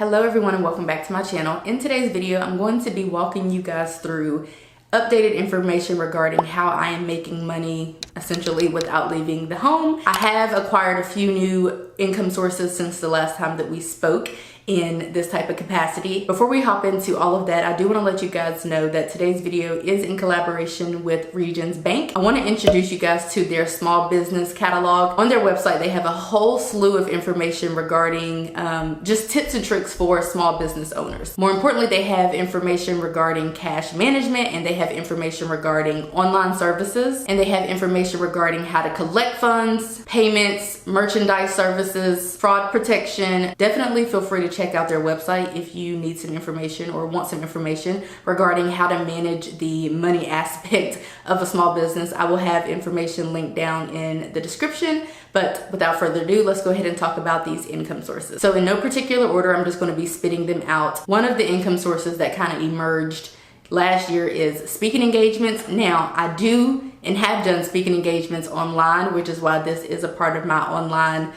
Hello everyone and welcome back to my channel. In today's video, I'm going to be walking you guys through updated information regarding how I am making money essentially without leaving the home. I have acquired a few new income sources since the last time that we spoke in this type of capacity. Before we hop into all of that, I do want to let you guys know that today's video is in collaboration with Regions Bank. I want to introduce you guys to their small business catalog. On their website, they have a whole slew of information regarding just tips and tricks for small business owners. More importantly, they have information regarding cash management, and they have information regarding online services, and they have information regarding how to collect funds, payments, merchandise services, fraud protection. Definitely feel free to check out their website if you need some information or want some information regarding how to manage the money aspect of a small business. I will have information linked down in the description, but without further ado, let's go ahead and talk about these income sources. So in no particular order, I'm just going to be spitting them out. One of the income sources that kind of emerged last year is speaking engagements. Now, I do and have done speaking engagements online, which is why this is a part of my online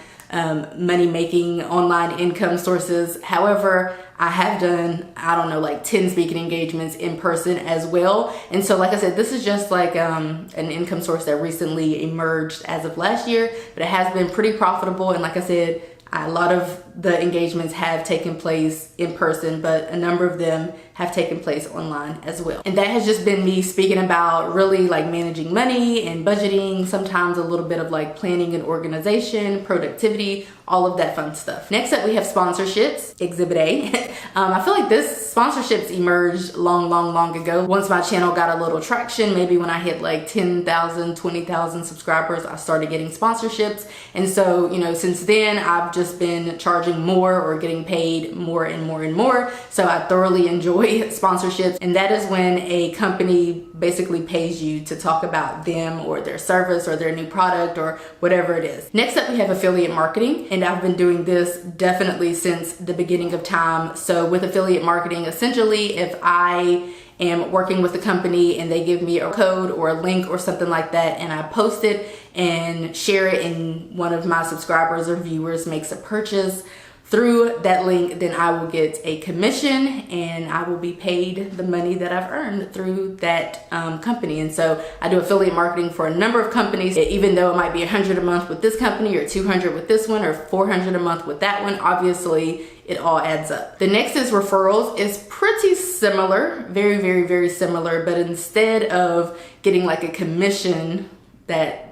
money-making online income sources. However, I have done, I don't know, like 10 speaking engagements in person as well. And so, like I said, this is just like an income source that recently emerged as of last year, but it has been pretty profitable. And like I said, a lot of the engagements have taken place in person, but a number of them have taken place online as well. And that has just been me speaking about really like managing money and budgeting, sometimes a little bit of like planning and organization, productivity, all of that fun stuff. Next up, we have sponsorships, Exhibit A. I feel like this sponsorships emerged long ago. Once my channel got a little traction, maybe when I hit like 10,000, 20,000 subscribers, I started getting sponsorships. And so, you know, since then I've just been charging more or getting paid more and more and more. So I thoroughly enjoy sponsorships, and that is when a company basically pays you to talk about them or their service or their new product or whatever it is. Next up, we have affiliate marketing, and I've been doing this definitely since the beginning of time. So with affiliate marketing, essentially, if I am working with a company and they give me a code or a link or something like that, and I post it and share it, and one of my subscribers or viewers makes a purchase through that link, then I will get a commission and I will be paid the money that I've earned through that company. And so I do affiliate marketing for a number of companies, even though it might be 100 a month with this company or 200 with this one or 400 a month with that one. Obviously, it all adds up. The next is referrals. It's pretty similar, very similar, but instead of getting like a commission that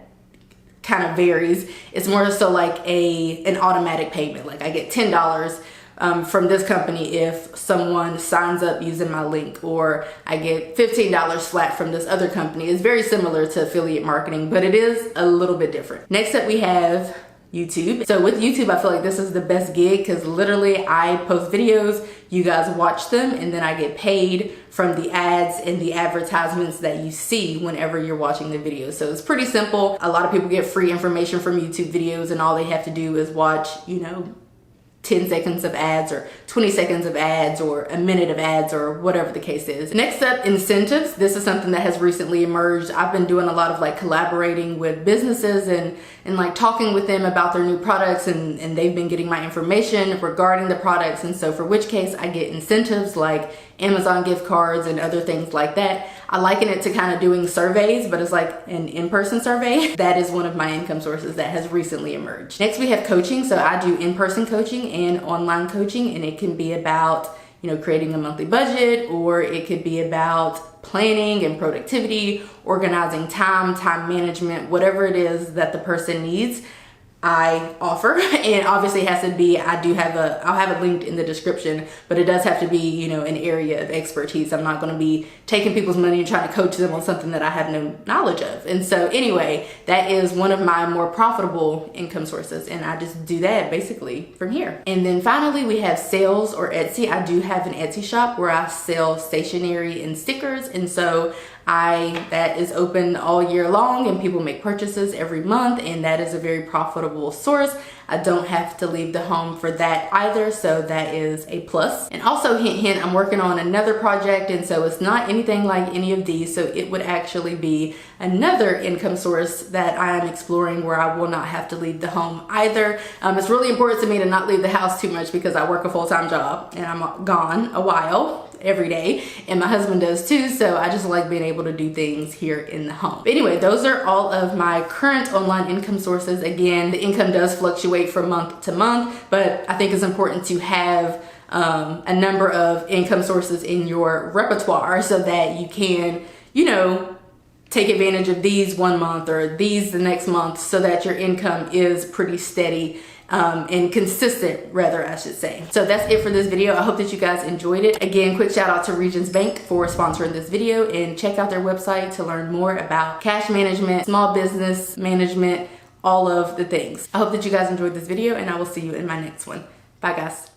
kind of varies, it's more so like an automatic payment. Like I get $10 from this company if someone signs up using my link, or I get $15 flat from this other company. It's very similar to affiliate marketing, but it is a little bit different. Next up, we have YouTube. So with YouTube, I feel like this is the best gig because literally I post videos, you guys watch them, and then I get paid from the ads and the advertisements that you see whenever you're watching the video. So it's pretty simple. A lot of people get free information from YouTube videos, and all they have to do is watch, you know, 10 seconds of ads or 20 seconds of ads or a minute of ads or whatever the case is. Next up, incentives. This is something that has recently emerged. I've been doing a lot of like collaborating with businesses and like talking with them about their new products, and they've been getting my information regarding the products. And so for which case I get incentives like Amazon gift cards and other things like that. I liken it to kind of doing surveys, but it's like an in-person survey. That is one of my income sources that has recently emerged. Next, we have coaching. So I do in-person coaching and online coaching, and it can be about, you know, creating a monthly budget, or it could be about planning and productivity, organizing time management, whatever it is that the person needs. I offer, and obviously it has to be, I'll have it linked in the description, but it does have to be, you know, an area of expertise. I'm not going to be taking people's money and trying to coach them on something that I have no knowledge of. And so anyway, that is one of my more profitable income sources, and I just do that basically from here. And then finally, we have sales or Etsy. I do have an Etsy shop where I sell stationery and stickers, and so that is open all year long, and people make purchases every month, and that is a very profitable source. I don't have to leave the home for that either, so that is a plus. And also, hint hint, I'm working on another project, and so it's not anything like any of these, so it would actually be another income source that I am exploring where I will not have to leave the home either. It's really important to me to not leave the house too much because I work a full-time job and I'm gone a while every day, and my husband does too, so I just like being able to do things here in the home. But anyway, those are all of my current online income sources. Again, the income does fluctuate from month to month, but I think it's important to have a number of income sources in your repertoire so that you can, you know, take advantage of these one month or these the next month, so that your income is pretty steady and consistent, rather, I should say. So that's it for this video. I hope that you guys enjoyed it. Again, quick shout out to Regions Bank for sponsoring this video, and check out their website to learn more about cash management, small business management, all of the things. I hope that you guys enjoyed this video, and I will see you in my next one. Bye guys.